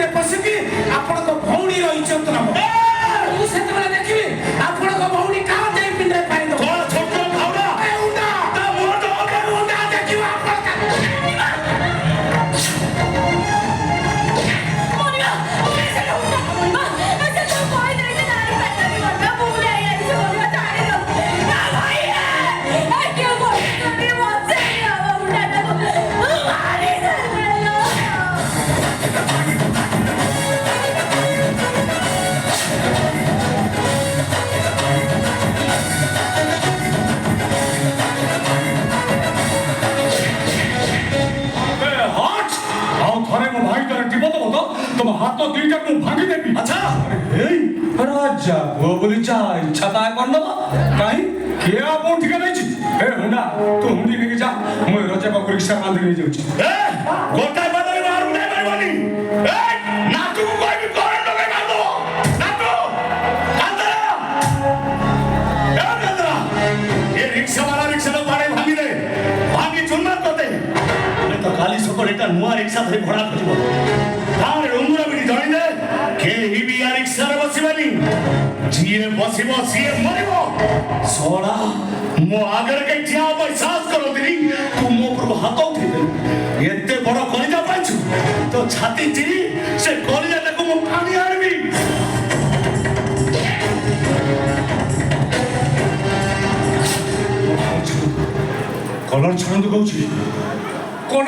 ଭିତରେ ପଶିକି ଆପଣଙ୍କ ଭଉଣୀର ଇଜ୍ଜତ ନବ ମୁଁ ସେତେବେଳେ ଦେଖିବି ଆପଣଙ୍କ ଭଉଣୀ କାହା ଯାଇ ପିଣ୍ଡରେ ପାଣି ଦବ ଛୋଟ ଖାଉଡ଼ା ଉଣ୍ଡା ତା ମୁହଁ ଉଣ୍ଡା ଦେଖିବ ଆପଣ तुम हाथ तो दीटा को भागी देबी अच्छा ए राजा वो बोली जा इच्छा ता कर न काई के आपन ठिका नहीं छी ए हुंडा तू हुंडी लेके जा मैं राजा का रिक्शा बांध के जाऊ छी ए गोटा बदले मार उड़े मारवानी ए नाटू को कोई भी करंट लगे मार दो नाटू कांदरा ये रिक्शा वाला रिक्शा तो पाड़े भागी दे भागी चुनमत करते मैं तो काली सकोर एक नुआ रिक्शा धरी भड़ा खजिबो तारे उंगरा बिडी जणिले के ही भी आ रिक्शा रे बसिबानी जिए बसिबो सिए मरिबो सोडा मो आगर के ठिया पर साहस करो दिनी तू मो पर हाथ उठे दे एते बड़ कलिजा पाइछु तो छाती चिरी से कलिजा ताको मो पानी आरबी कलर छंद कहूची कोन